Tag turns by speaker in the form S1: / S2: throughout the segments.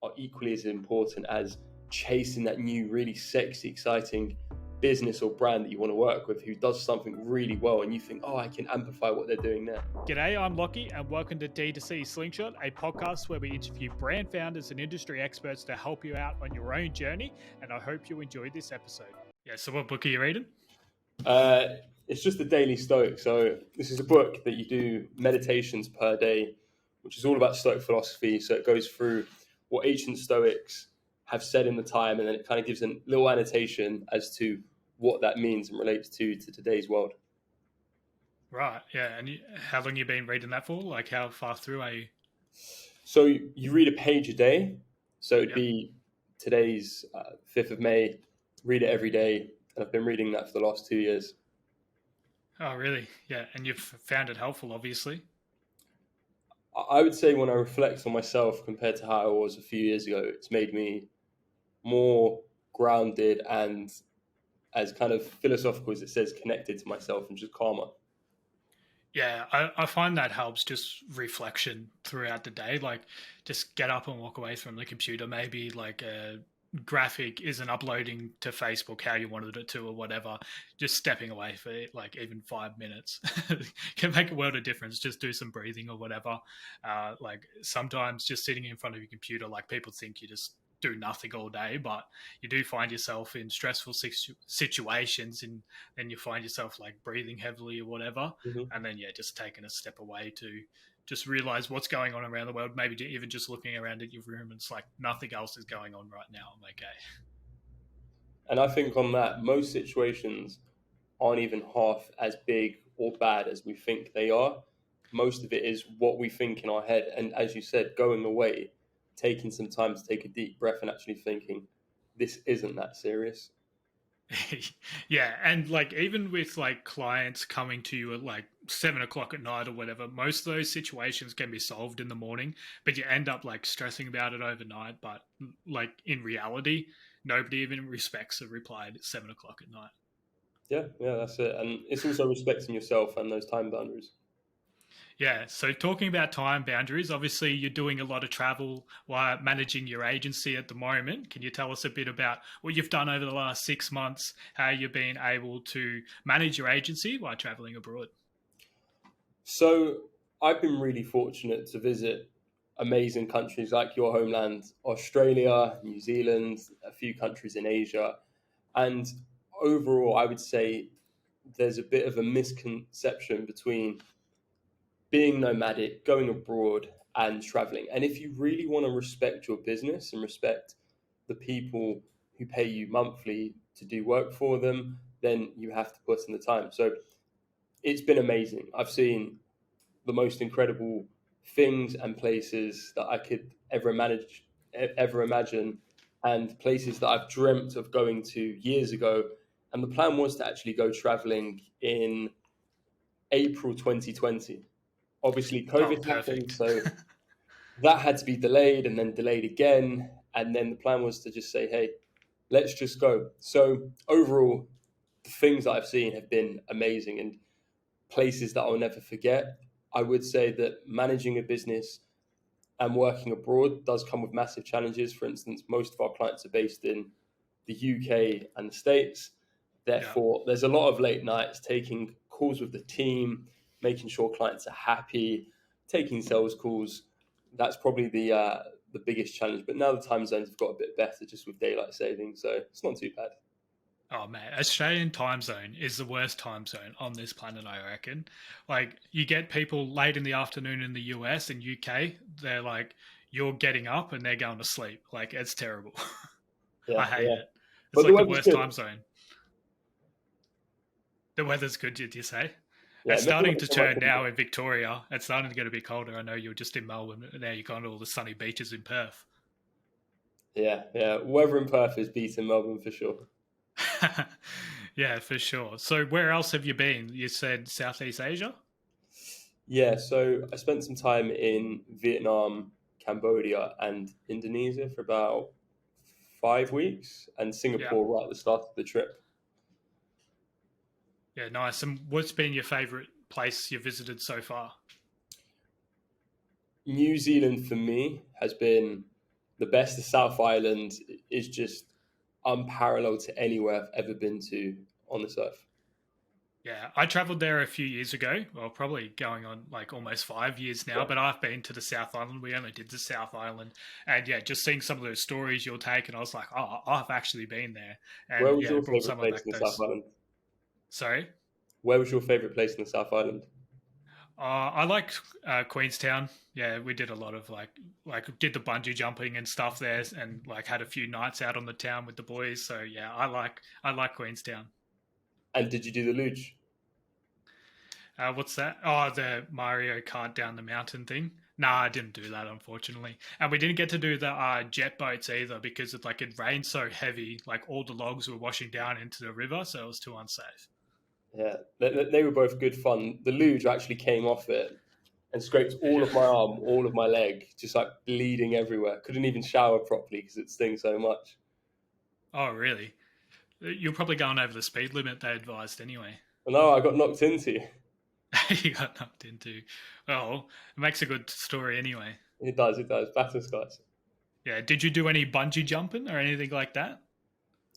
S1: are equally as important as chasing that new, really sexy, exciting business or brand that you want to work with, who does something really well and you think, oh, I can amplify what they're doing there.
S2: G'day, I'm Lockie and welcome to D2C Slingshot, a podcast where we interview brand founders and industry experts to help you out on your own journey, and I hope you enjoyed this episode. Yeah, so what book are you reading?
S1: It's just the Daily Stoic. So this is a book that you do meditations per day, which is all about Stoic philosophy. So it goes through what ancient Stoics have said in the time, and then it kind of gives a little annotation as to what that means and relates to today's world.
S2: Right, yeah. And how long you been reading that for? Like how far through are you?
S1: So you read a page a day. So it'd be today's 5th of May, read it every day. And I've been reading that for the last 2 years.
S2: Oh, really? Yeah. And you've found it helpful, obviously.
S1: I would say when I reflect on myself compared to how I was a few years ago, it's made me more grounded and, as kind of philosophical as it says, connected to myself and just calmer.
S2: Yeah, I find that helps, just reflection throughout the day. Like just get up and walk away from the computer. Maybe like a graphic isn't uploading to Facebook how you wanted it to or whatever. Just stepping away for like even 5 minutes can make a world of difference. Just do some breathing or whatever. Like sometimes just sitting in front of your computer, like people think you just do nothing all day, but you do find yourself in stressful situations, and then you find yourself like breathing heavily or whatever, and then just taking a step away to just realize what's going on around the world. Maybe even just looking around at your room and it's like nothing else is going on right now. I'm okay.
S1: And I think on that, most situations aren't even half as big or bad as we think they are. Most of it is what we think in our head, and as you said, going away, taking some time to take a deep breath and actually thinking, this isn't that serious.
S2: Yeah, and like even with like clients coming to you at like 7 o'clock at night or whatever, most of those situations can be solved in the morning, but you end up like stressing about it overnight. But like in reality, nobody even respects a reply at 7 o'clock at night.
S1: Yeah, that's it. And it's also respecting yourself and those time boundaries.
S2: Yeah, so talking about time boundaries, obviously you're doing a lot of travel while managing your agency at the moment. Can you tell us a bit about what you've done over the last 6 months, how you've been able to manage your agency while traveling abroad?
S1: So I've been really fortunate to visit amazing countries like your homeland, Australia, New Zealand, a few countries in Asia. And overall, I would say there's a bit of a misconception between being nomadic, going abroad, and traveling. And if you really want to respect your business and respect the people who pay you monthly to do work for them, then you have to put in the time. So it's been amazing. I've seen the most incredible things and places that I could ever imagine, and places that I've dreamt of going to years ago. And the plan was to actually go traveling in April 2020. Obviously, COVID happened, so that had to be delayed and then delayed again. And then the plan was to just say, hey, let's just go. So overall, the things that I've seen have been amazing and places that I'll never forget. I would say that managing a business and working abroad does come with massive challenges. For instance, most of our clients are based in the UK and the States. Therefore, there's a lot of late nights, taking calls with the team, making sure clients are happy, taking sales calls. That's probably the biggest challenge. But now the time zones have got a bit better just with daylight savings, so it's not too bad.
S2: Oh man, Australian time zone is the worst time zone on this planet, I reckon. Like you get people late in the afternoon in the US and UK, they're like, you're getting up and they're going to sleep. Like it's terrible. I hate it. It's like the worst time zone. The weather's good, did you say? Yeah, it's starting to turn now in Victoria. It's starting to get a bit colder. I know you're just in Melbourne. Now you've gone to all the sunny beaches in Perth.
S1: Yeah. Weather in Perth is beating Melbourne for sure.
S2: Yeah, for sure. So where else have you been? You said Southeast Asia?
S1: Yeah, so I spent some time in Vietnam, Cambodia, and Indonesia for about 5 weeks, and Singapore right at the start of the trip.
S2: Yeah, nice. And what's been your favourite place you've visited so far?
S1: New Zealand for me has been the best of South Island is just unparalleled to anywhere I've ever been to on this earth.
S2: Yeah, I traveled there a few years ago. Well, probably going on like almost 5 years now,
S1: Yeah.
S2: but I've been to the South Island. We only did the South Island. And yeah, just seeing some of those stories you'll take, and I was like, oh, I've actually been there.
S1: Where
S2: And
S1: was
S2: yeah,
S1: your
S2: it brought
S1: favorite
S2: some of
S1: place
S2: like
S1: in the South
S2: those.
S1: Island?
S2: Sorry?
S1: Where was your favorite place in the South Island?
S2: I like Queenstown. Yeah, we did a lot of like did the bungee jumping and stuff there, and like had a few nights out on the town with the boys. So yeah, I like Queenstown.
S1: And did you do the luge?
S2: What's that? Oh, the Mario Kart down the mountain thing. Nah, I didn't do that unfortunately, and we didn't get to do the jet boats either because it rained so heavy. Like all the logs were washing down into the river, so it was too unsafe.
S1: Yeah, they were both good fun. The luge actually came off it and scraped all of my arm, all of my leg, just like bleeding everywhere. Couldn't even shower properly because it stings so much.
S2: Oh, really? You're probably going over the speed limit they advised anyway.
S1: And no, I got knocked into.
S2: You got knocked into. Well, it makes a good story anyway.
S1: It does, it does. Battle skies.
S2: Yeah. Did you do any bungee jumping or anything like that?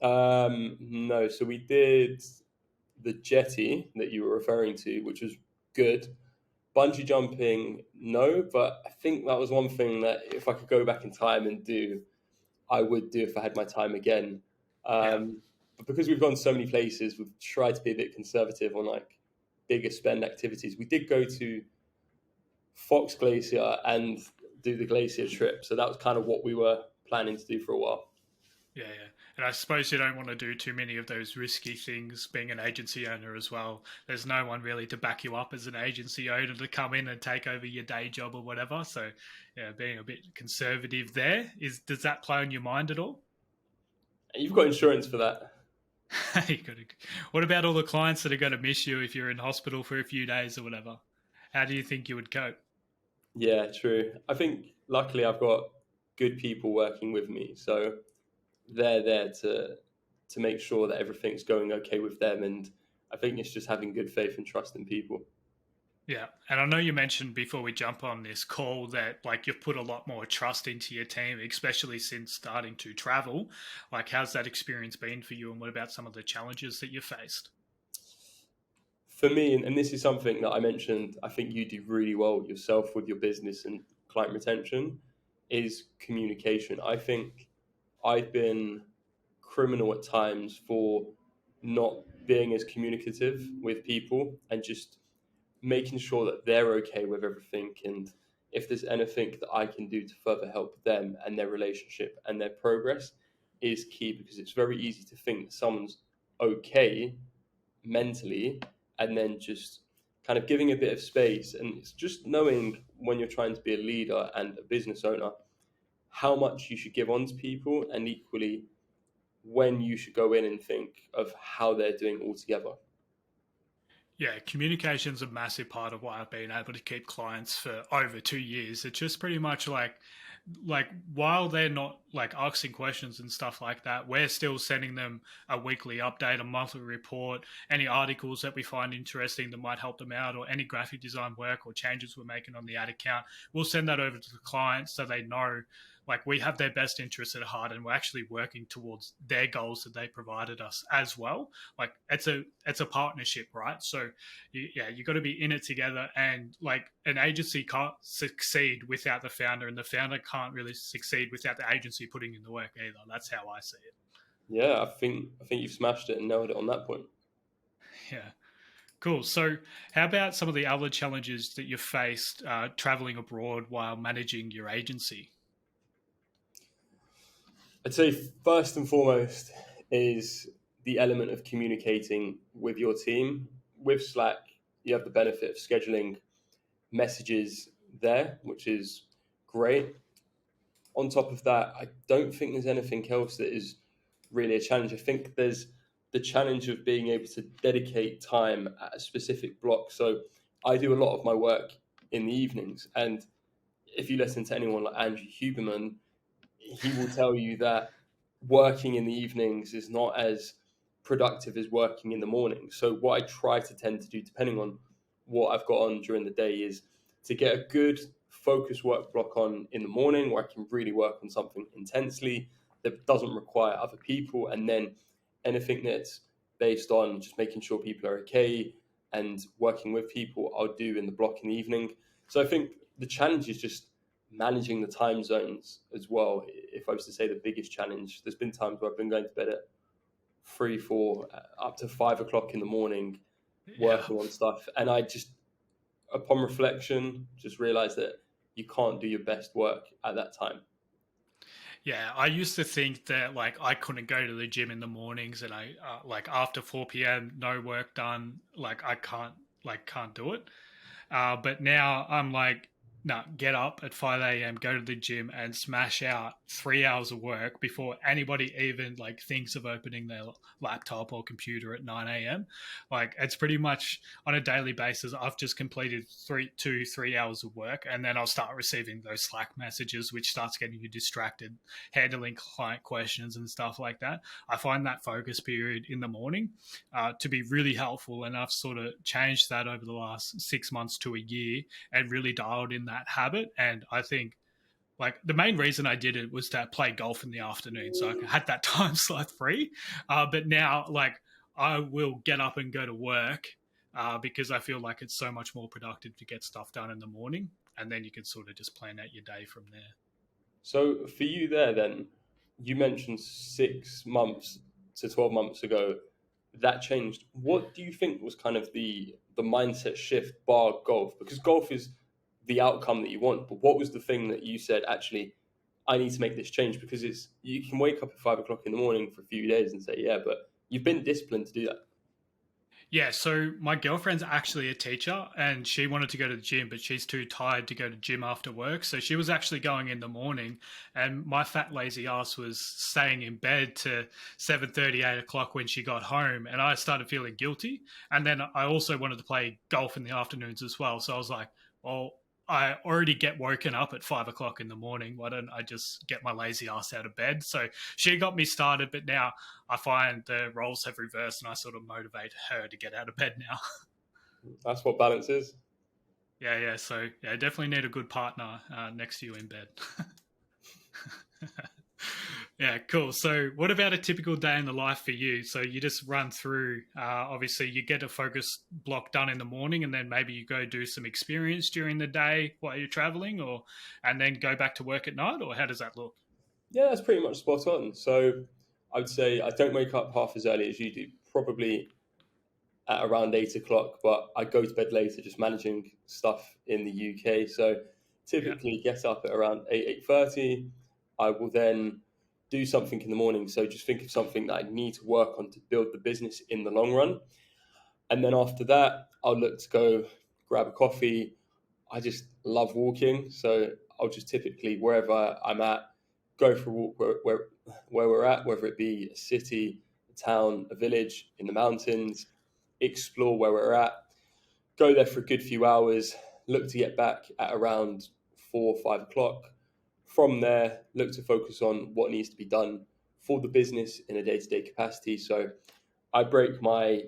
S1: No, so we did the jetty that you were referring to, which was good. Bungee jumping, no, but I think that was one thing that if I could go back in time and do, I would do if I had my time again.
S2: Yeah.
S1: But because we've gone so many places, we've tried to be a bit conservative on like bigger spend activities. We did go to Fox Glacier and do the glacier trip, so that was kind of what we were planning to do for a while.
S2: Yeah, yeah. And I suppose you don't want to do too many of those risky things being an agency owner as well. There's no one really to back you up as an agency owner to come in and take over your day job or whatever. So, yeah, being a bit conservative there does that play on your mind at all?
S1: You've got insurance for that.
S2: What about all the clients that are going to miss you if you're in hospital for a few days or whatever? How do you think you would cope?
S1: Yeah, true. I think luckily I've got good people working with me, so they're there to make sure that everything's going okay with them, and I think it's just having good faith and trust in people.
S2: Yeah, and I know you mentioned before we jump on this call that like you've put a lot more trust into your team, especially since starting to travel. Like, how's that experience been for you, and what about some of the challenges that you faced?
S1: For me, and this is something that I mentioned, I think you do really well yourself with your business and client retention, is communication. I think I've been criminal at times for not being as communicative with people and just making sure that they're okay with everything, and if there's anything that I can do to further help them and their relationship and their progress is key, because it's very easy to think that someone's okay mentally and then just kind of giving a bit of space. And it's just knowing when you're trying to be a leader and a business owner how much you should give on to people, and equally when you should go in and think of how they're doing altogether.
S2: Yeah, communication's a massive part of why I've been able to keep clients for over 2 years. It's just pretty much like while they're not like asking questions and stuff like that, we're still sending them a weekly update, a monthly report, any articles that we find interesting that might help them out, or any graphic design work or changes we're making on the ad account. We'll send that over to the client so they know like we have their best interests at heart and we're actually working towards their goals that they provided us as well. Like it's a partnership, right? So you got to be in it together, and like an agency can't succeed without the founder, and the founder can't really succeed without the agency putting in the work either. That's how I see it.
S1: Yeah, I think you've smashed it and nailed it on that point.
S2: Yeah. Cool. So, how about some of the other challenges that you faced traveling abroad while managing your agency?
S1: I'd say first and foremost is the element of communicating with your team. With Slack, you have the benefit of scheduling messages there, which is great. On top of that, I don't think there's anything else that is really a challenge. I think there's the challenge of being able to dedicate time at a specific block. So I do a lot of my work in the evenings, and if you listen to anyone like Andrew Huberman, he will tell you that working in the evenings is not as productive as working in the morning. So what I try to tend to do, depending on what I've got on during the day, is to get a good focus work block on in the morning where I can really work on something intensely that doesn't require other people. And then anything that's based on just making sure people are okay and working with people, I'll do in the block in the evening. So I think the challenge is just managing the time zones as well. If I was to say the biggest challenge, there's been times where I've been going to bed at 3, 4, up to 5 o'clock in the morning,
S2: Yeah.
S1: working on stuff. And I just, upon reflection, just realized that you can't do your best work at that time.
S2: Yeah, I used to think that like I couldn't go to the gym in the mornings, and I like after 4 p.m. no work done. Like I can't do it. But now I'm like, no, get up at 5 a.m., go to the gym and smash out 3 hours of work before anybody even like thinks of opening their laptop or computer at 9 a.m. Like it's pretty much on a daily basis. I've just completed 3 hours of work, and then I'll start receiving those Slack messages, which starts getting you distracted, handling client questions and stuff like that. I find that focus period in the morning to be really helpful, and I've sort of changed that over the last 6 months to a year and really dialed in that habit. And I think like the main reason I did it was to play golf in the afternoon, so I had that time slot free. But now, like, I will get up and go to work because I feel like it's so much more productive to get stuff done in the morning, and then you can sort of just plan out your day from there.
S1: So for you there, then, you mentioned 6 months to 12 months ago that changed. What do you think was kind of the mindset shift bar golf? Because golf is the outcome that you want, but what was the thing that you said, actually, I need to make this change? Because it's, you can wake up at 5 o'clock in the morning for a few days and say, yeah, but you've been disciplined to do that.
S2: Yeah, so my girlfriend's actually a teacher and she wanted to go to the gym, but she's too tired to go to gym after work. So she was actually going in the morning, and my fat lazy ass was staying in bed to 7:30, 8 o'clock when she got home, and I started feeling guilty. And then I also wanted to play golf in the afternoons as well. So I was like, well, I already get woken up at 5 o'clock in the morning. Why don't I just get my lazy ass out of bed? So she got me started, but now I find the roles have reversed, and I sort of motivate her to get out of bed now.
S1: That's what balance is.
S2: Yeah. So yeah, definitely need a good partner next to you in bed. Yeah, cool. So, what about a typical day in the life for you? So, you just run through, obviously, you get a focus block done in the morning, and then maybe you go do some experience during the day while you're traveling, or and then go back to work at night, or how does that look?
S1: Yeah, that's pretty much spot on. So I would say I don't wake up half as early as you do, probably at around 8 o'clock, but I go to bed later just managing stuff in the UK. So
S2: Yeah.
S1: typically get up at around 8, 8:30. I will then do something in the morning. So just think of something that I need to work on to build the business in the long run. And then after that, I'll look to go grab a coffee. I just love walking. So I'll just typically, wherever I'm at, go for a walk where we're at, whether it be a city, a town, a village, in the mountains, explore where we're at, go there for a good few hours, look to get back at around 4 or 5 o'clock. From there, look to focus on what needs to be done for the business in a day-to-day capacity. So I break my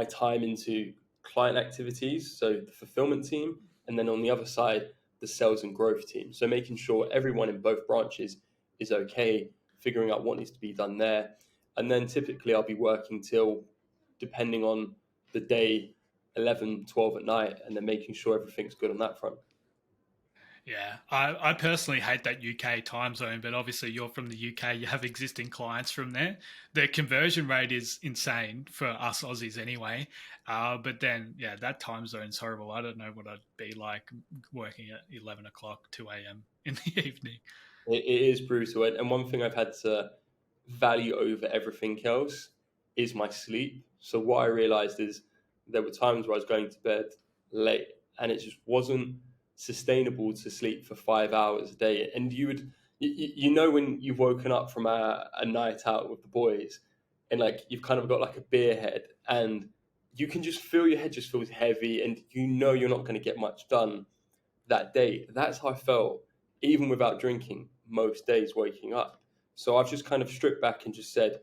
S1: time into client activities, so the fulfillment team, and then on the other side, the sales and growth team. So making sure everyone in both branches is okay, figuring out what needs to be done there. And then typically I'll be working till, depending on the day, 11, 12 at night, and then making sure everything's good on that front.
S2: Yeah, I personally hate that UK time zone, but obviously you're from the UK, you have existing clients from there. The conversion rate is insane for us Aussies anyway. But then, yeah, that time zone's horrible. I don't know what I'd be like working at 11 o'clock, 2 a.m. in the evening.
S1: It is brutal. And one thing I've had to value over everything else is my sleep. So what I realized is there were times where I was going to bed late and it just wasn't sustainable to sleep for 5 hours a day. And you know, when you've woken up from a night out with the boys and like you've kind of got like a beer head and you can just feel your head just feels heavy and you know you're not going to get much done that day. That's how I felt, even without drinking, most days waking up. So I've just kind of stripped back and just said,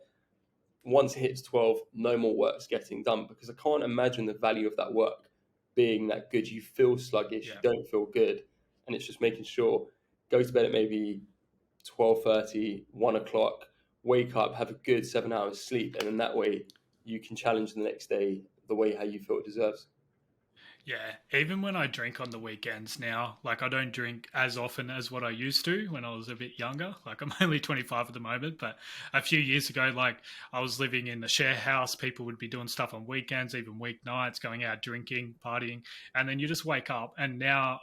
S1: once it hits 12, no more work's getting done because I can't imagine the value of that work being that good. You feel sluggish,
S2: Yeah.
S1: you don't feel good. And it's just making sure, go to bed at maybe 12:30, 1 o'clock, wake up, have a good 7 hours sleep, and then that way you can challenge the next day the way how you feel it deserves.
S2: Yeah, even when I drink on the weekends now, like I don't drink as often as what I used to when I was a bit younger. Like I'm only 25 at the moment, but a few years ago, like I was living in the share house, people would be doing stuff on weekends, even weeknights, going out drinking, partying, and then you just wake up. And now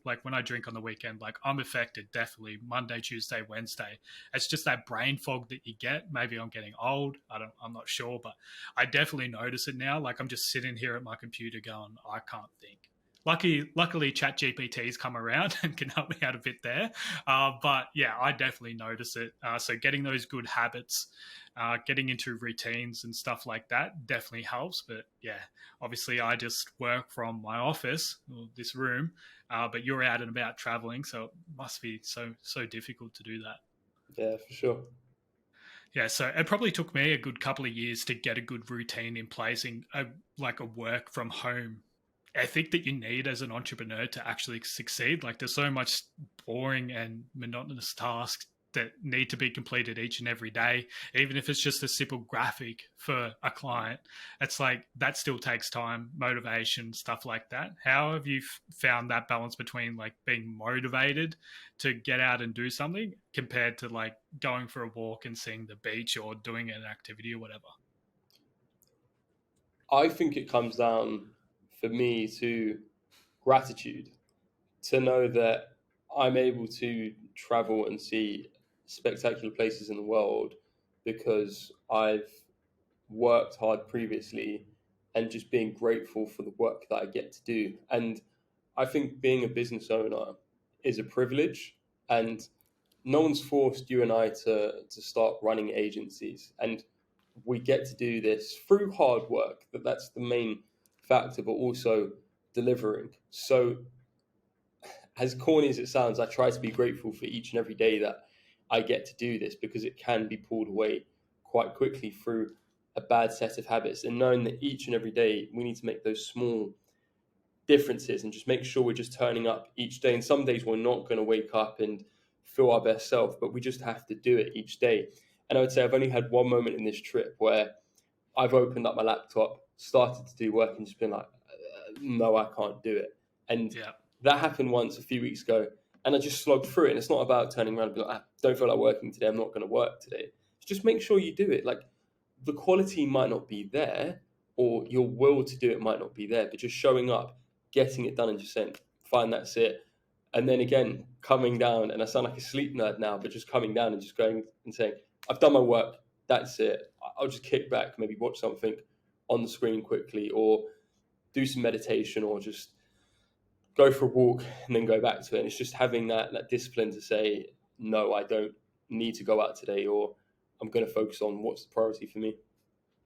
S2: like when I drink on the weekend, like I'm affected definitely Monday, Tuesday, Wednesday. It's just that brain fog that you get. Maybe I'm getting old. I'm not sure, but I definitely notice it now. Like I'm just sitting here at my computer going, I can't think. Luckily, ChatGPT's come around and can help me out a bit there. But yeah, I definitely notice it. So getting those good habits, getting into routines and stuff like that definitely helps. But yeah, obviously I just work from my office, or this room, but you're out and about traveling, so it must be so difficult to do that.
S1: Yeah, for sure.
S2: Yeah, so it probably took me a good couple of years to get a good routine in place in like a work from home ethic that you need as an entrepreneur to actually succeed. Like there's so much boring and monotonous tasks that need to be completed each and every day, even if it's just a simple graphic for a client. It's like that still takes time, motivation, stuff like that. How have you found that balance between like being motivated to get out and do something compared to like going for a walk and seeing the beach or doing an activity or whatever?
S1: I think it comes down for me to gratitude, to know that I'm able to travel and see spectacular places in the world because I've worked hard previously, and just being grateful for the work that I get to do. And I think being a business owner is a privilege, and no one's forced you and I to start running agencies. And we get to do this through hard work. That's the main factor, but also delivering. So as corny as it sounds, I try to be grateful for each and every day that I get to do this, because it can be pulled away quite quickly through a bad set of habits. And knowing that each and every day we need to make those small differences and just make sure we're just turning up each day. And some days we're not going to wake up and feel our best self, but we just have to do it each day. And I would say I've only had one moment in this trip where I've opened up my laptop, started to do work, and just been like, no, I can't do it. And
S2: Yeah.
S1: that happened once a few weeks ago, and I just slogged through it. And it's not about turning around and being like, I don't feel like working today, I'm not going to work today. Just make sure you do it. Like, the quality might not be there, or your will to do it might not be there, but just showing up, getting it done, and just saying, fine, that's it. And then again, coming down, and I sound like a sleep nerd now, but just coming down and just going and saying, I've done my work, that's it. I'll just kick back, maybe watch something on the screen quickly, or do some meditation, or just go for a walk and then go back to it. And it's just having that discipline to say, no, I don't need to go out today, or I'm going to focus on what's the priority for me.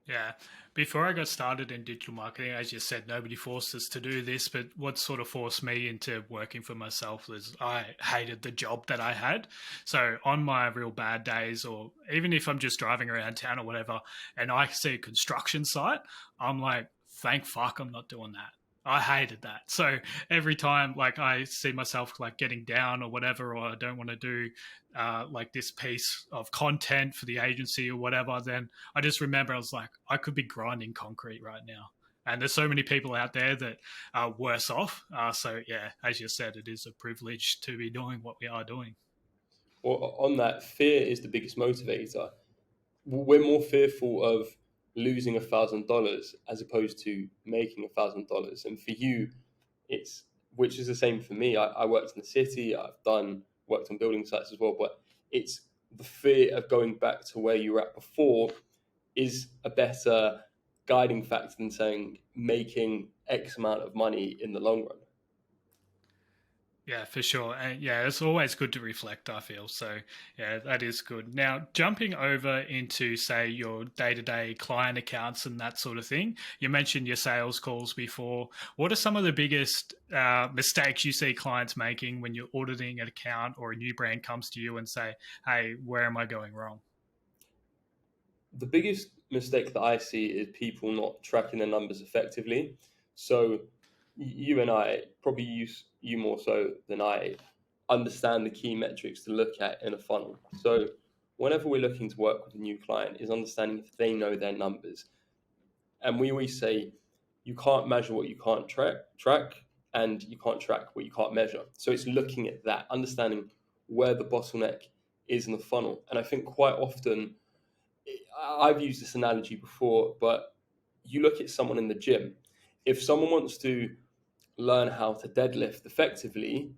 S2: Yeah. Before I got started in digital marketing, as you said, nobody forced us to do this, but what sort of forced me into working for myself was I hated the job that I had. So on my real bad days, or even if I'm just driving around town or whatever, and I see a construction site, I'm like, thank fuck I'm not doing that. I hated that. So every time like I see myself like getting down or whatever, or I don't want to do like this piece of content for the agency or whatever, then I just remember I was like, I could be grinding concrete right now. And there's so many people out there that are worse off. So yeah, as you said, it is a privilege to be doing what we are doing.
S1: Well, on that, fear is the biggest motivator. We're more fearful of losing $1,000 as opposed to making $1,000. And for you, it's, which is the same for me. I worked in the city. I've done worked on building sites as well. But it's the fear of going back to where you were at before is a better guiding factor than saying making X amount of money in the long run.
S2: Yeah, for sure. And yeah, it's always good to reflect, I feel. So yeah, that is good. Now, jumping over into, say, your day-to-day client accounts and that sort of thing, you mentioned your sales calls before. What are some of the biggest mistakes you see clients making when you're auditing an account or a new brand comes to you and say, hey, where am I going wrong?
S1: The biggest mistake that I see is people not tracking their numbers effectively. So you and I, probably you more so than I, understand the key metrics to look at in a funnel. So whenever we're looking to work with a new client, is understanding if they know their numbers. And we always say you can't measure what you can't track, and you can't track what you can't measure. So it's looking at that, understanding where the bottleneck is in the funnel. And I think quite often, I've used this analogy before, but you look at someone in the gym. If someone wants to learn how to deadlift effectively,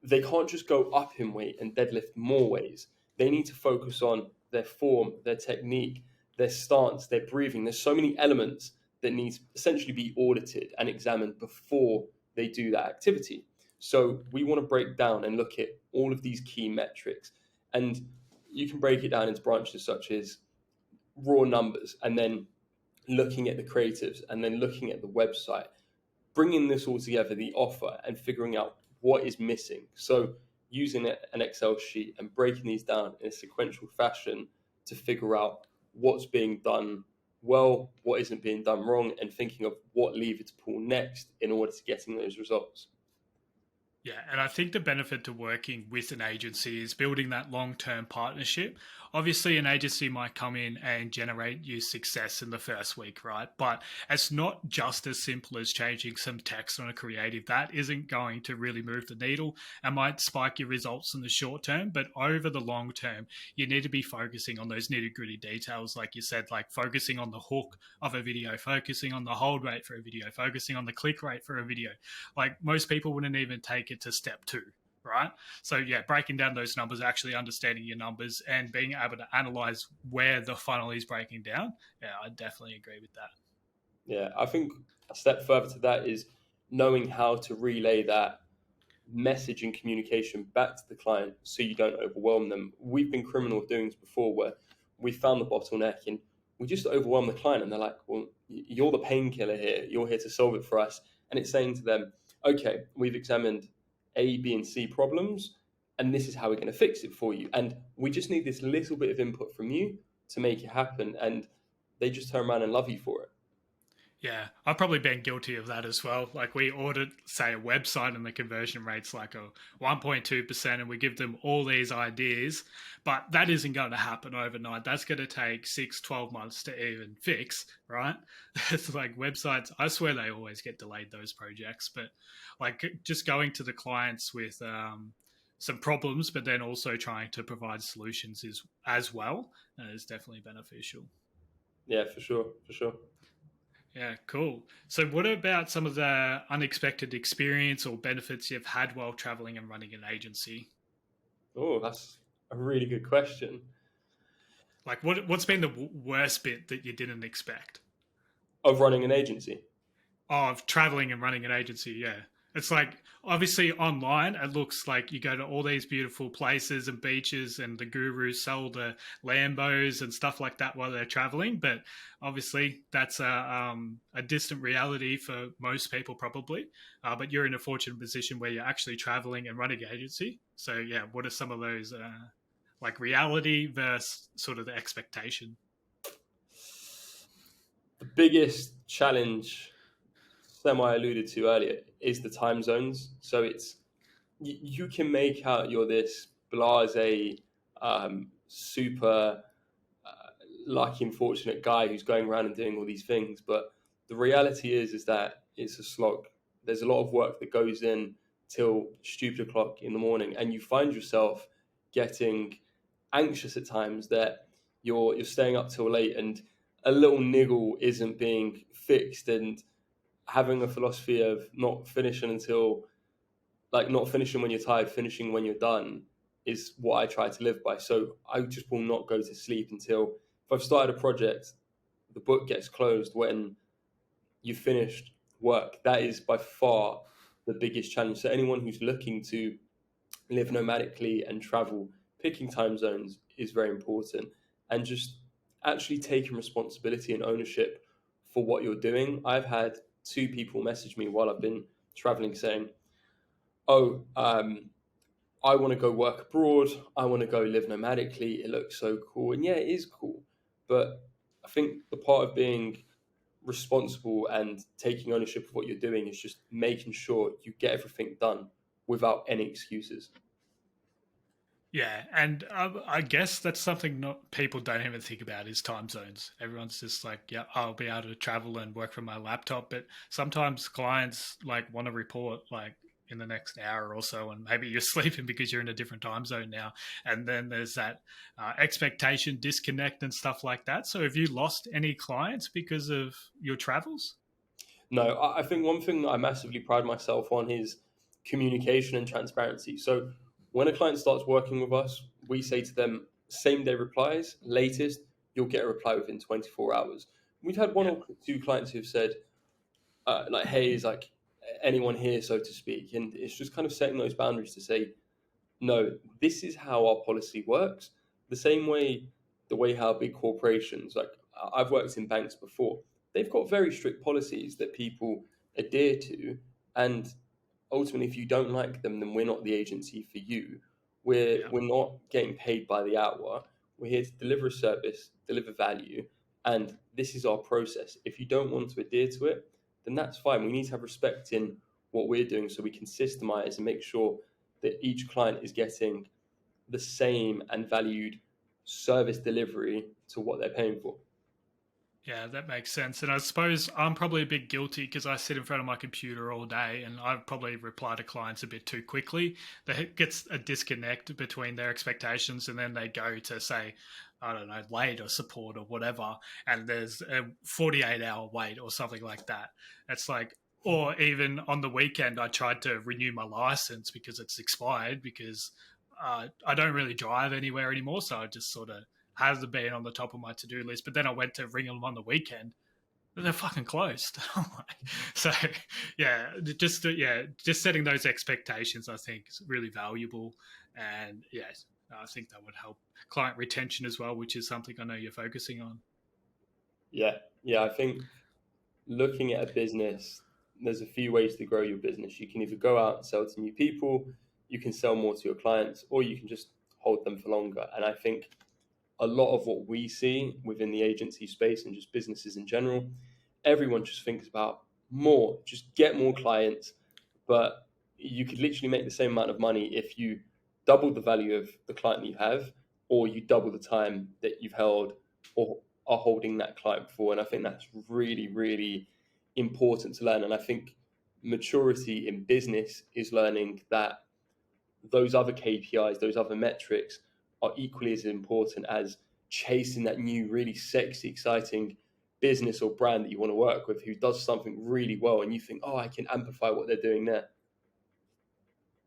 S1: they can't just go up in weight and deadlift more weights. They need to focus on their form, their technique, their stance, their breathing. There's so many elements that need to essentially be audited and examined before they do that activity. So we want to break down and look at all of these key metrics. And you can break it down into branches such as raw numbers, and then looking at the creatives, and then looking at the website, bringing this all together, the offer, and figuring out what is missing. So using an Excel sheet and breaking these down in a sequential fashion to figure out what's being done well, what isn't being done wrong, and thinking of what lever to pull next in order to getting those results.
S2: Yeah, and I think the benefit to working with an agency is building that long-term partnership. Obviously, an agency might come in and generate you success in the first week, right? But it's not just as simple as changing some text on a creative. That isn't going to really move the needle and might spike your results in the short term. But over the long term, you need to be focusing on those nitty-gritty details, like you said, like focusing on the hook of a video, focusing on the hold rate for a video, focusing on the click rate for a video. Like most people wouldn't even take it to step 2, right? So yeah, breaking down those numbers, actually understanding your numbers and being able to analyze where the funnel is breaking down. Yeah, I definitely agree with that.
S1: Yeah, I think a step further to that is knowing how to relay that message and communication back to the client so you don't overwhelm them. We've been criminal of doing this before, where we found the bottleneck and we just overwhelm the client, and they're like, well, you're the painkiller here, you're here to solve it for us. And it's saying to them, okay, we've examined A, B, and C problems, and this is how we're going to fix it for you, and we just need this little bit of input from you to make it happen. And they just turn around and love you for it.
S2: Yeah, I've probably been guilty of that as well. Like we audit, say, a website and the conversion rate's like a 1.2%, and we give them all these ideas, but that isn't going to happen overnight. That's going to take 6-12 months to even fix, right? It's like websites, I swear they always get delayed, those projects, but like just going to the clients with some problems, but then also trying to provide solutions is as well, is definitely beneficial.
S1: Yeah, for sure, for sure.
S2: Yeah, cool. So, what about some of the unexpected experience or benefits you've had while traveling and running an agency?
S1: Oh, that's a really good question.
S2: Like, what's been the worst bit that you didn't expect?
S1: Of running an agency.
S2: Oh, of traveling and running an agency, yeah. It's like obviously online, it looks like you go to all these beautiful places and beaches, and the gurus sell the Lambos and stuff like that while they're traveling. But obviously, that's a distant reality for most people, probably. But you're in a fortunate position where you're actually traveling and running an agency. So, yeah, what are some of those like reality versus sort of the expectation?
S1: The biggest challenge, semi alluded to earlier, is the time zones. So it's you can make out you're this blase, super lucky and fortunate guy who's going around and doing all these things, but the reality is that it's a slog. There's a lot of work that goes in till stupid o'clock in the morning, and you find yourself getting anxious at times that you're staying up till late, and a little niggle isn't being fixed, and having a philosophy of not finishing when you're tired, finishing when you're done, is what I try to live by. So I just will not go to sleep until, if I've started a project, the book gets closed when you've finished work. That is by far the biggest challenge. So anyone who's looking to live nomadically and travel, picking time zones is very important, and just actually taking responsibility and ownership for what you're doing. I've had 2 people message me while I've been traveling saying, oh, I want to go work abroad. I want to go live nomadically. It looks so cool. And yeah, it is cool. But I think the part of being responsible and taking ownership of what you're doing is just making sure you get everything done without any excuses.
S2: Yeah, and I guess that's something not people don't even think about is time zones. Everyone's just like, yeah, I'll be able to travel and work from my laptop, but sometimes clients like want to report like in the next hour or so, and maybe you're sleeping because you're in a different time zone now, and then there's that expectation disconnect and stuff like that. So, have you lost any clients because of your travels?
S1: No, I think one thing that I massively pride myself on is communication and transparency. So when a client starts working with us, we say to them, same day replies, latest, you'll get a reply within 24 hours. We've had one
S2: Yeah,
S1: or two clients who've said, like, hey, is like anyone here, so to speak? And it's just kind of setting those boundaries to say, no, this is how our policy works. The same way, the way how big corporations, like I've worked in banks before, they've got very strict policies that people adhere to. And ultimately, if you don't like them, then we're not the agency for you.
S2: yeah.
S1: We're not getting paid by the hour. We're here to deliver a service, deliver value, and this is our process. If you don't want to adhere to it, then that's fine. We need to have respect in what we're doing so we can systemize and make sure that each client is getting the same and valued service delivery to what they're paying for.
S2: Yeah, that makes sense. And I suppose I'm probably a bit guilty because I sit in front of my computer all day and I probably reply to clients a bit too quickly. There gets a disconnect between their expectations and then they go to say, I don't know, wait or support or whatever. And there's a 48-hour wait or something like that. It's like, or even on the weekend, I tried to renew my license because it's expired because I don't really drive anywhere anymore. So I just sort of hasn't been on the top of my to-do list. But then I went to ring them on the weekend. They're fucking closed. So just setting those expectations, I think, is really valuable. And yeah, I think that would help client retention as well, which is something I know you're focusing on.
S1: Yeah, I think looking at a business, there's a few ways to grow your business. You can either go out and sell to new people, you can sell more to your clients, or you can just hold them for longer. And I think a lot of what we see within the agency space and just businesses in general, everyone just thinks about more, just get more clients. But you could literally make the same amount of money if you double the value of the client that you have, or you double the time that you've held or are holding that client for. And I think that's really, really important to learn. And I think maturity in business is learning that those other KPIs, those other metrics are equally as important as chasing that new, really sexy, exciting business or brand that you want to work with who does something really well and you think, oh, I can amplify what they're doing there.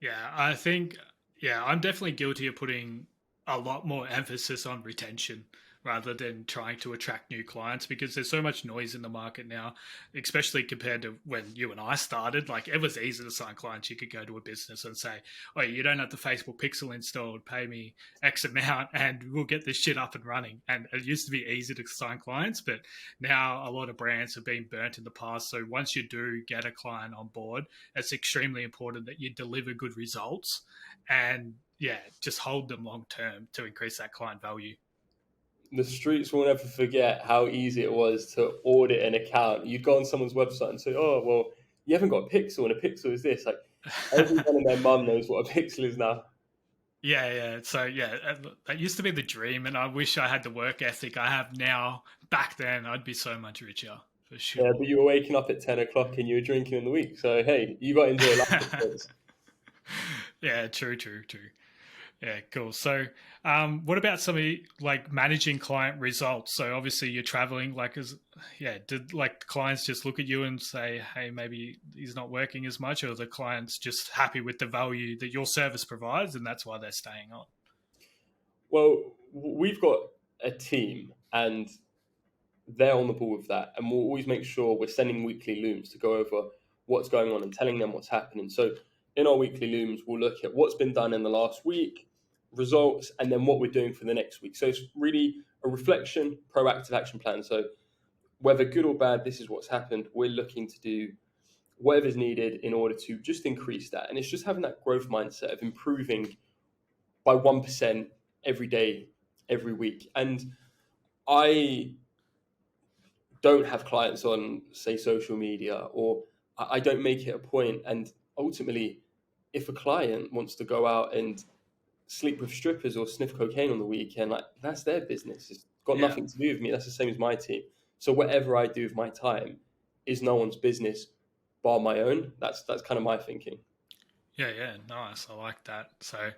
S2: Yeah, I think, yeah, I'm definitely guilty of putting a lot more emphasis on retention rather than trying to attract new clients because there's so much noise in the market now, especially compared to when you and I started. Like it was easy to sign clients. You could go to a business and say, oh, you don't have the Facebook pixel installed, pay me X amount and we'll get this shit up and running. And it used to be easy to sign clients, but now a lot of brands have been burnt in the past. So once you do get a client on board, it's extremely important that you deliver good results and yeah, just hold them long term to increase that client value.
S1: The streets will never forget how easy it was to audit an account. You'd go on someone's website and say, oh, well, you haven't got a pixel and a pixel is this. Like everyone and their mum knows what a pixel is now.
S2: Yeah, yeah. So yeah, that used to be the dream, and I wish I had the work ethic I have now. Back then, I'd be so much richer for
S1: Yeah,
S2: sure.
S1: but you were waking up at 10 o'clock and you were drinking in the week. So, hey, you got to enjoy life.
S2: Yeah, true, true, true. Yeah, cool. So, what about somebody like managing client results? So obviously you're traveling. Did like clients just look at you and say, "Hey, maybe he's not working as much," or the clients just happy with the value that your service provides, and that's why they're staying on?
S1: Well, we've got a team and they're on the ball with that. And we'll always make sure we're sending weekly looms to go over what's going on and telling them what's happening. So in our weekly looms, we'll look at what's been done in the last week, results, and then what we're doing for the next week. So it's really a reflection, proactive action plan. So whether good or bad, this is what's happened. We're looking to do whatever's needed in order to just increase that. And it's just having that growth mindset of improving by 1% every day, every week. And I don't have clients on, say, social media, or I don't make it a point. And ultimately, if a client wants to go out and sleep with strippers or sniff cocaine on the weekend, like that's their business. It's got
S2: Yeah.
S1: nothing to do with me. That's the same as my team. So whatever I do with my time is no one's business bar my own. That's kind of my thinking.
S2: Yeah, yeah, nice. I like that. So,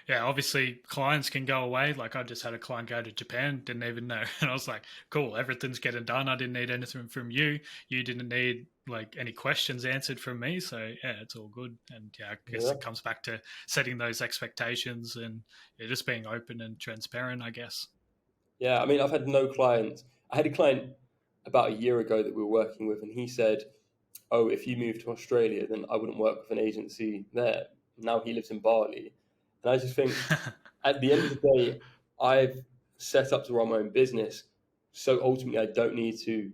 S2: yeah, obviously clients can go away. Like I just had a client go to Japan, didn't even know. And I was like, cool, everything's getting done. I didn't need anything from you. You didn't need like any questions answered from me. So, yeah, it's all good. And yeah, I guess
S1: Yeah.
S2: it comes back to setting those expectations and yeah, just being open and transparent, I guess.
S1: Yeah. I mean, I've had no clients. I had a client about a year ago that we were working with, and he said, "Oh, if you move to Australia, then I wouldn't work with an agency there." Now he lives in Bali, and I just think at the end of the day, I've set up to run my own business, so ultimately I don't need to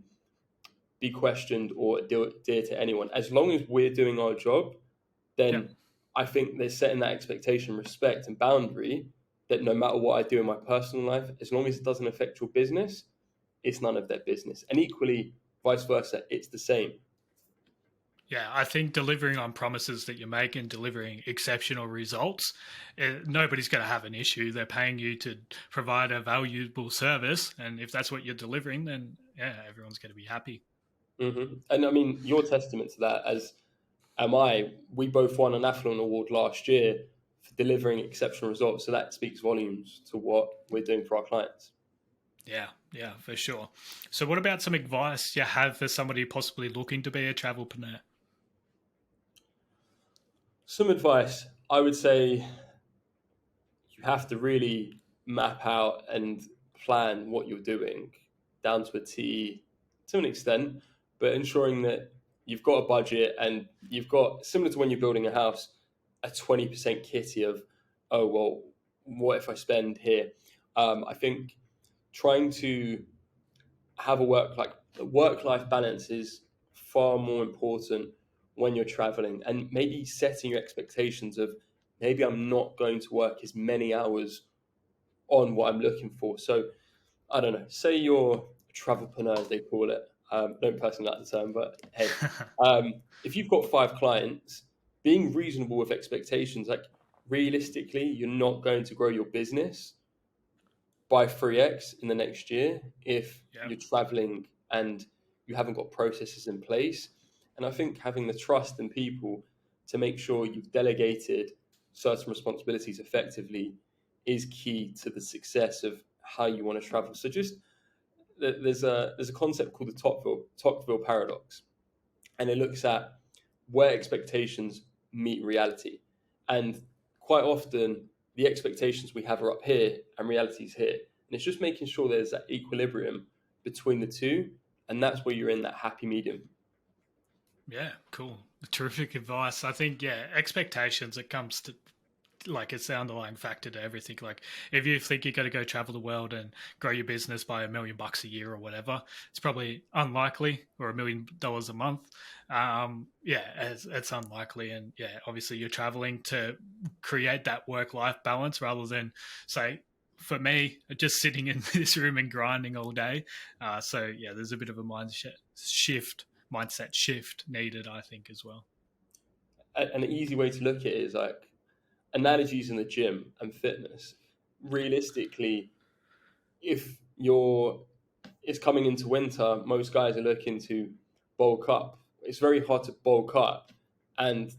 S1: be questioned or adhere to anyone. As long as we're doing our job,
S2: Yeah.
S1: then I think they're setting that expectation, respect, and boundary that no matter what I do in my personal life, as long as it doesn't affect your business, it's none of their business. And equally, vice versa, it's the same.
S2: Yeah, I think delivering on promises that you make and delivering exceptional results, nobody's going to have an issue. They're paying you to provide a valuable service, and if that's what you're delivering, then yeah, everyone's going to be happy.
S1: And I mean, you're testament to that, as am I. We both won an Athlon Award last year for delivering exceptional results. So that speaks volumes to what we're doing for our clients.
S2: Yeah, yeah, for sure. So, what about some advice you have for somebody possibly looking to be a travelpreneur?
S1: Some advice, I would say you have to really map out and plan what you're doing down to a T to an extent, but ensuring that you've got a budget and you've got, similar to when you're building a house, a 20% kitty of, oh, well, what if I spend here? I think trying to have a work life balance is far more important when you're traveling, and maybe setting your expectations of maybe I'm not going to work as many hours on what I'm looking for. So I don't know, say you're a travelpreneur, as they call it. Don't personally like the term, but hey, if you've got 5 clients, being reasonable with expectations, like realistically, you're not going to grow your business by 3x in the next year if
S2: Yeah,
S1: you're traveling and you haven't got processes in place. And I think having the trust in people to make sure you've delegated certain responsibilities effectively is key to the success of how you want to travel. So just there's a concept called the Tocqueville paradox, and it looks at where expectations meet reality. And quite often, the expectations we have are up here and reality is here. And it's just making sure there's that equilibrium between the two. And that's where you're in that happy medium.
S2: yeah, cool. Terrific advice. I think, yeah, expectations, it comes to like it's the underlying factor to everything. Like if you think you're going to go travel the world and grow your business by $1 million a year or whatever, it's probably unlikely, or $1 million a month. Yeah, it's unlikely. And yeah, obviously you're traveling to create that work-life balance rather than say, for me, just sitting in this room and grinding all day. So yeah, there's a bit of a mindset shift needed, I think, as well.
S1: An easy way to look at it is like analogies in the gym and fitness. Realistically, if you're it's coming into winter, most guys are looking to bulk up. It's very hard to bulk up and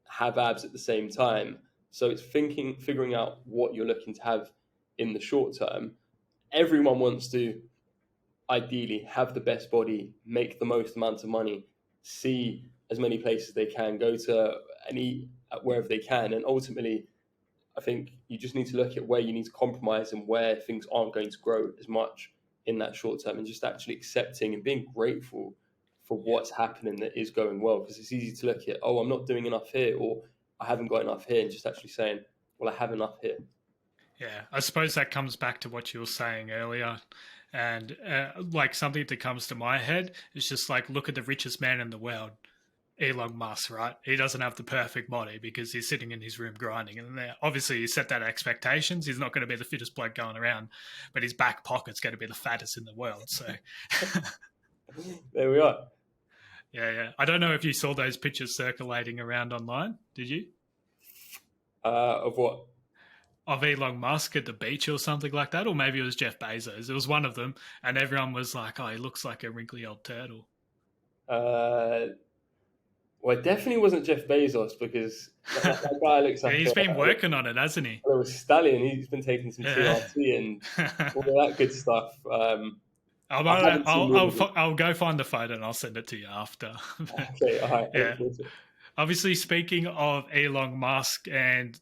S1: have abs at the same time. So it's figuring out what you're looking to have in the short term. Everyone wants to ideally have the best body, make the most amount of money, see as many places they can, go to and eat at wherever they can, and ultimately I think you just need to look at where you need to compromise and where things aren't going to grow as much in that short term, and just actually accepting and being grateful for
S2: Yeah.
S1: what's happening that is going well. Because it's easy to look at, oh, I'm not doing enough here, or I haven't got enough here, and just actually saying, well, I have enough here.
S2: Yeah, I suppose that comes back to what you were saying earlier. And like something that comes to my head is just like, look at the richest man in the world, Elon Musk, right? He doesn't have the perfect body because he's sitting in his room grinding. And obviously, you set that expectations. He's not going to be the fittest bloke going around, but his back pocket's going to be the fattest in the world. So,
S1: There we are.
S2: Yeah. I don't know if you saw those pictures circulating around online. Did you?
S1: Of what?
S2: Of Elon Musk at the beach or something like that, or maybe it was Jeff Bezos. It was one of them, and everyone was like, "Oh, he looks like a wrinkly old turtle."
S1: Uh, well, it definitely wasn't Jeff Bezos because that guy looks
S2: Yeah,
S1: like
S2: he's been working on it, hasn't he?
S1: a little stallion. He's been taking some
S2: Yeah.
S1: TRT and all of that good stuff. I haven't seen the interview.
S2: I'll go find the photo and I'll send it to you after.
S1: Okay, all right. I look
S2: Yeah.
S1: forward to it.
S2: Obviously, speaking of Elon Musk and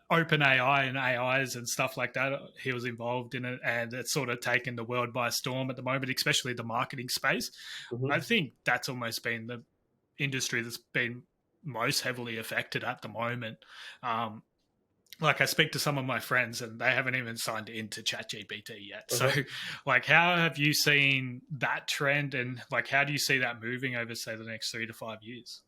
S2: open AI and AIs and stuff like that, he was involved in it, and it's sort of taken the world by storm at the moment, especially the marketing space. I think that's almost been the industry that's been most heavily affected at the moment. Like I speak to some of my friends and they haven't even signed into ChatGPT yet. So like, how have you seen that trend, and like, how do you see that moving over, say, the next 3 to 5 years?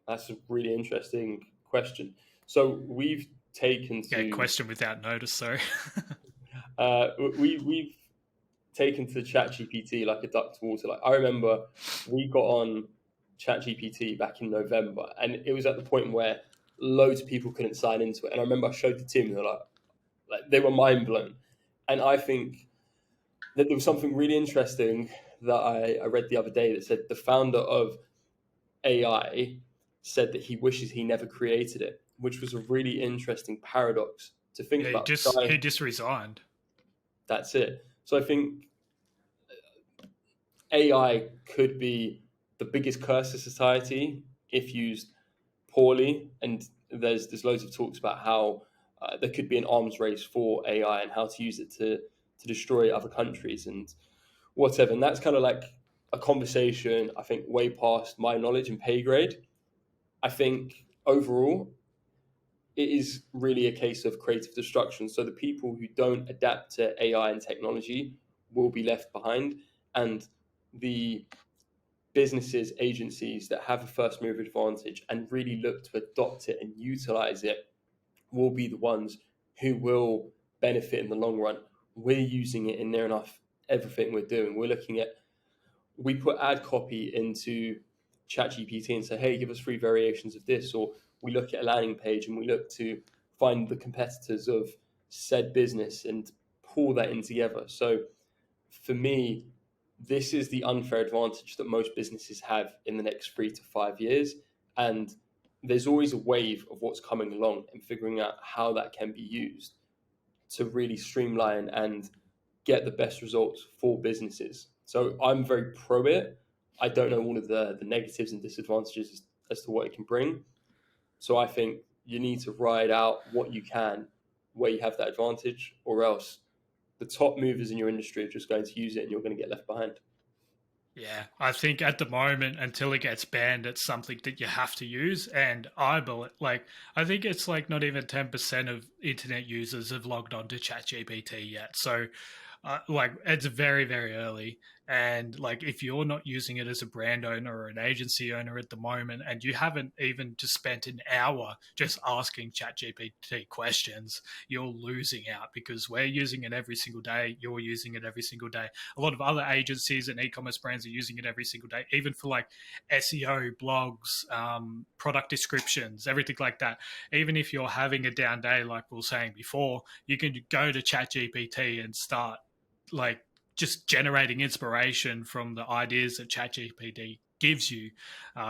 S1: That's a really interesting question. So we've taken to
S2: question without notice. Sorry.
S1: we've taken to ChatGPT like a duck to water. Like I remember we got on ChatGPT back in November, and it was at the point where loads of people couldn't sign into it. And I remember I showed the team, and they're like they were mind blown. And I think that there was something really interesting that I read the other day that said the founder of AI said that he wishes he never created it, which was a really interesting paradox to think about.
S2: He just resigned.
S1: That's it. So I think AI could be the biggest curse of society if used poorly. And there's loads of talks about how there could be an arms race for AI and how to use it to destroy other countries and whatever. And that's kind of like a conversation, I think, way past my knowledge and pay grade. I think overall, it is really a case of creative destruction. So the people who don't adapt to AI and technology will be left behind. And the businesses, agencies that have a first mover advantage and really look to adopt it and utilize it will be the ones who will benefit in the long run. We're using it in near enough everything we're doing. We put ad copy into ChatGPT and say, hey, give us 3 variations of this. Or we look at a landing page and we look to find the competitors of said business and pull that in together. So for me, this is the unfair advantage that most businesses have in the next 3 to 5 years. And there's always a wave of what's coming along and figuring out how that can be used to really streamline and get the best results for businesses. So I'm very pro it. I don't know all of the negatives and disadvantages as to what it can bring. So I think you need to ride out what you can where you have that advantage, or else the top movers in your industry are just going to use it and you're going to get left behind.
S2: Yeah, I think at the moment, until it gets banned, it's something that you have to use. And I think it's like not even 10% of internet users have logged on to ChatGPT yet. So it's very, very early. And like, if you're not using it as a brand owner or an agency owner at the moment, and you haven't even just spent an hour just asking ChatGPT questions, you're losing out, because we're using it every single day. You're using it every single day. A lot of other agencies and e-commerce brands are using it every single day, even for like SEO, blogs, product descriptions, everything like that. Even if you're having a down day, like we were saying before, you can go to ChatGPT and start like just generating inspiration from the ideas that ChatGPT gives you.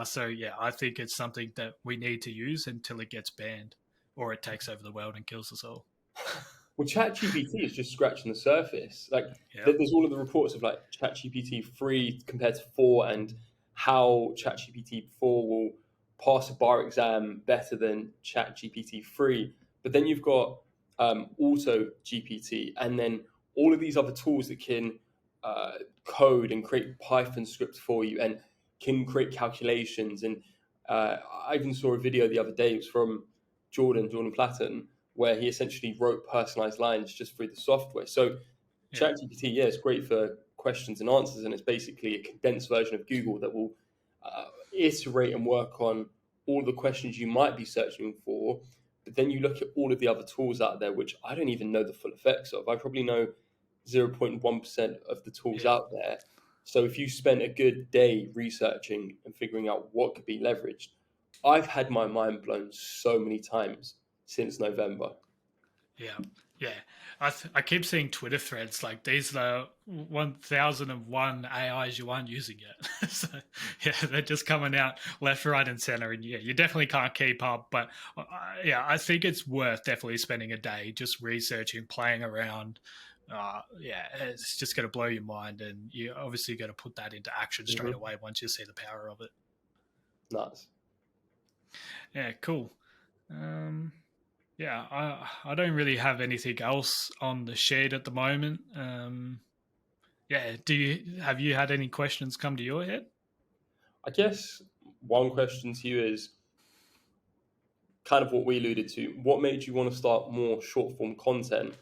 S2: So yeah, I think it's something that we need to use until it gets banned or it takes over the world and kills us all.
S1: Well, ChatGPT is just scratching the surface. Like there's all of the reports of like ChatGPT 3 compared to 4 and how ChatGPT 4 will pass a bar exam better than ChatGPT 3. But then you've got Auto GPT, and then all of these other tools that can code and create Python scripts for you and can create calculations. And I even saw a video the other day. It was from Jordan Platton, where he essentially wrote personalized lines just through the software. So ChatGPT, it's great for questions and answers, and it's basically a condensed version of Google that will iterate and work on all the questions you might be searching for. But then you look at all of the other tools out there, which I don't even know the full effects of. I probably know 0.1% of the tools out there. So if you spent a good day researching and figuring out what could be leveraged, I've had my mind blown so many times since November.
S2: Yeah, yeah. I keep seeing Twitter threads like these are 1001 AIs you aren't using yet. So yeah, they're just coming out left, right, and center, and yeah, you definitely can't keep up. But yeah, I think it's worth definitely spending a day just researching, playing around. Yeah, it's just going to blow your mind, and you obviously got to put that into action straight away once you see the power of it.
S1: Nice.
S2: Yeah, cool. Yeah, I don't really have anything else on the shed at the moment. Yeah, have you had any questions come to your head?
S1: I guess one question to you is kind of what we alluded to. What made you want to start more short form content,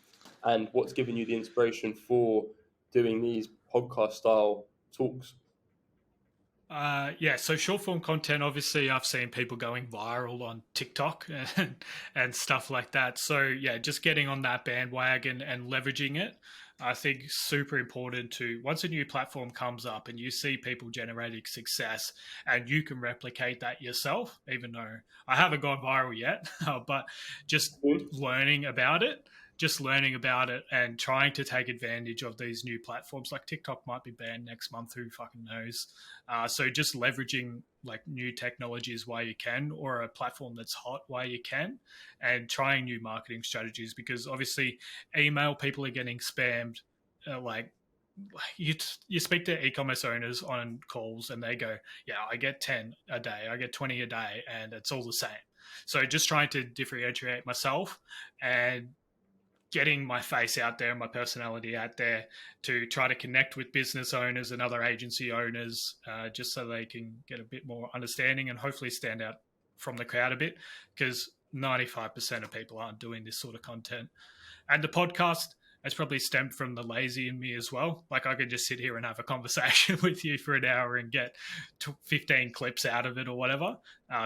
S1: and what's given you the inspiration for doing these podcast style talks?
S2: Yeah, so short form content, obviously, I've seen people going viral on TikTok and stuff like that. So, yeah, just getting on that bandwagon and leveraging it, I think super important to once a new platform comes up and you see people generating success and you can replicate that yourself, even though I haven't gone viral yet, but just learning about it. Just learning about it and trying to take advantage of these new platforms. Like TikTok might be banned next month, who fucking knows? So just leveraging like new technologies while you can, or a platform that's hot while you can, and trying new marketing strategies, because obviously email, people are getting spammed. Like you speak to e-commerce owners on calls and they go, yeah, I get 10 a day, I get 20 a day, and it's all the same. So just trying to differentiate myself and getting my face out there, my personality out there, to try to connect with business owners and other agency owners, just so they can get a bit more understanding and hopefully stand out from the crowd a bit, because 95% of people aren't doing this sort of content. And the podcast has probably stemmed from the lazy in me as well. Like I could just sit here and have a conversation with you for an hour and get 15 clips out of it or whatever.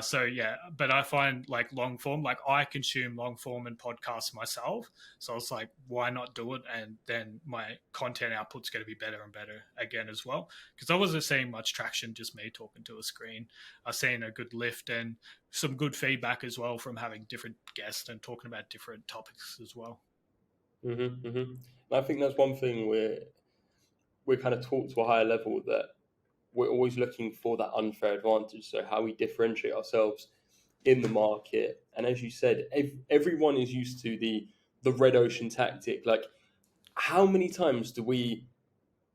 S2: So yeah, but I find like long form, like I consume long form and podcasts myself. So it's like, why not do it? And then my content output's going to be better and better again as well. Because I wasn't seeing much traction, just me talking to a screen. I've seen a good lift and some good feedback as well from having different guests and talking about different topics as well.
S1: And I think that's one thing we're kind of taught to a higher level, that we're always looking for that unfair advantage. So how we differentiate ourselves in the market. And as you said, everyone is used to the red ocean tactic. Like, how many times do we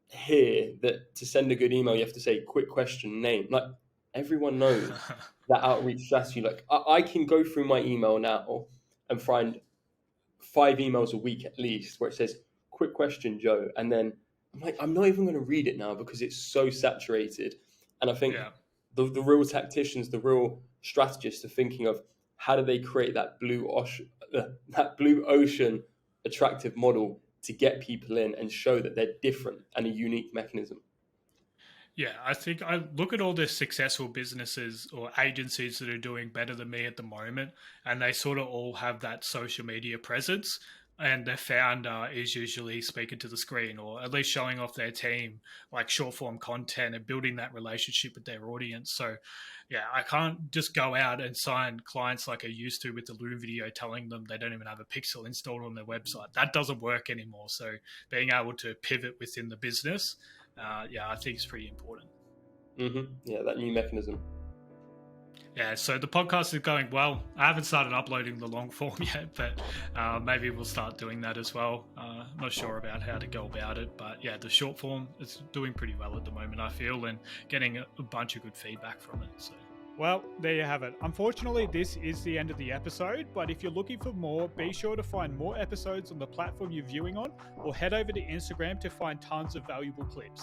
S1: hear that to send a good email you have to say quick question, name? Like, everyone knows that outreach strategy. Like, I can go through my email now and find 5 emails a week at least where it says quick question, Joe, and then I'm like, I'm not even going to read it now because it's so saturated. And I think the real tacticians, the real strategists are thinking of how do they create that blue ocean attractive model to get people in and show that they're different and a unique mechanism.
S2: Yeah, I think I look at all the successful businesses or agencies that are doing better than me at the moment, and they sort of all have that social media presence. And their founder is usually speaking to the screen, or at least showing off their team, like short form content and building that relationship with their audience. So, yeah, I can't just go out and sign clients like I used to with the Loom video telling them they don't even have a pixel installed on their website. That doesn't work anymore. So, being able to pivot within the business, yeah, I think it's pretty important.
S1: Yeah, that new mechanism.
S2: Yeah, so the podcast is going well. I haven't started uploading the long form yet, but maybe we'll start doing that as well. Not sure about how to go about it, but yeah, the short form is doing pretty well at the moment, I feel, and getting a bunch of good feedback from it. So.
S3: Well, there you have it. Unfortunately, this is the end of the episode, but if you're looking for more, be sure to find more episodes on the platform you're viewing on, or head over to Instagram to find tons of valuable clips.